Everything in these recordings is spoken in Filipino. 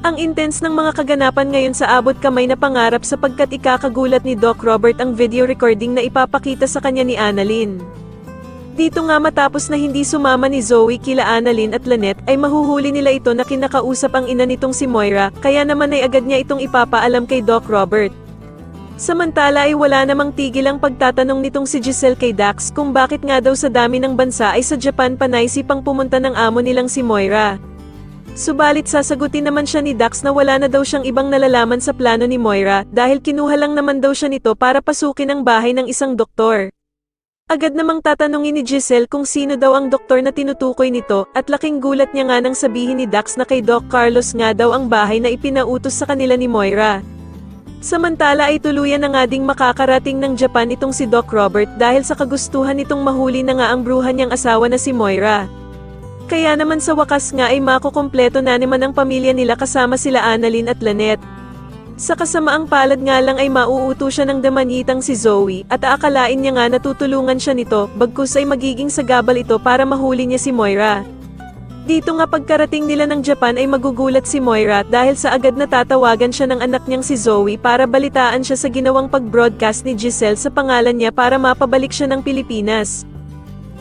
Ang intense ng mga kaganapan ngayon sa abot kamay na pangarap sapagkat ikakagulat ni Doc Robert ang video recording na ipapakita sa kanya ni Annalyn. Dito nga matapos na hindi sumama ni Zoe kila Annalyn at Lynette ay mahuhuli nila ito na kinakausap ang ina nitong si Moira, kaya naman ay agad niya itong ipapaalam kay Doc Robert. Samantala ay wala namang tigil ang pagtatanong nitong si Giselle kay Dax kung bakit nga daw sa dami ng bansa ay sa Japan pa naisipang pumunta ng amo nilang si Moira. Subalit sasagutin naman siya ni Dax na wala na daw siyang ibang nalalaman sa plano ni Moira dahil kinuha lang naman daw siya nito para pasukin ang bahay ng isang doktor. Agad namang tatanungin ni Giselle kung sino daw ang doktor na tinutukoy nito at laking gulat niya nga nang sabihin ni Dax na kay Doc Carlos nga daw ang bahay na ipinautos sa kanila ni Moira. Samantala ay tuluyan na nga ding makakarating ng Japan itong si Doc Robert dahil sa kagustuhan nitong mahuli na nga ang bruhan niyang asawa na si Moira. Kaya naman sa wakas nga ay makukumpleto na naman ang pamilya nila kasama sila Annalyn at Lynette. Sa kasamaang palad nga lang ay mauuto siya ng damanyitang si Zoe at aakalain niya nga natutulungan siya nito bagkus ay magiging sagabal ito para mahuli niya si Moira. Dito nga pagkarating nila ng Japan ay magugulat si Moira dahil sa agad na tatawagan siya ng anak niyang si Zoe para balitaan siya sa ginawang pag-broadcast ni Giselle sa pangalan niya para mapabalik siya ng Pilipinas.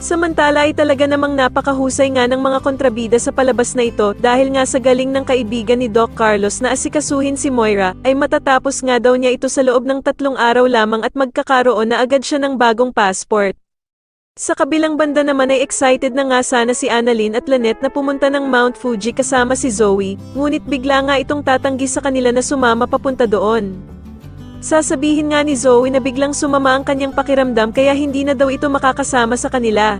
Samantala ay talaga namang napakahusay nga ng mga kontrabida sa palabas na ito dahil nga sa galing ng kaibigan ni Doc Carlos na asikasuhin si Moira ay matatapos nga daw niya ito sa loob ng 3 araw lamang at magkakaroon na agad siya ng bagong passport. Sa kabilang banda naman ay excited na nga sana si Annalyn at Lynette na pumunta ng Mount Fuji kasama si Zoe, ngunit bigla nga itong tatanggi sa kanila na sumama papunta doon. Sasabihin nga ni Zoe na biglang sumama ang kanyang pakiramdam kaya hindi na daw ito makakasama sa kanila.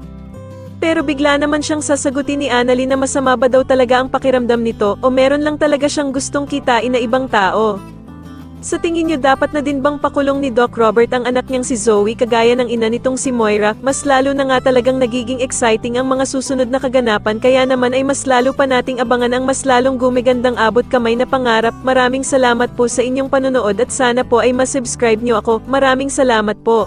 Pero bigla naman siyang sasagutin ni Annalyn na masama ba daw talaga ang pakiramdam nito o meron lang talaga siyang gustong kitain na ibang tao. Sa tingin niyo dapat na din bang pakulong ni Doc Robert ang anak niyang si Zoe kagaya ng ina nitong si Moira? Mas lalo na nga talagang nagiging exciting ang mga susunod na kaganapan kaya naman ay mas lalo pa nating abangan ang mas lalong gumigandang abot kamay na pangarap. Maraming salamat po sa inyong panonood at sana po ay masubscribe niyo ako. Maraming salamat po.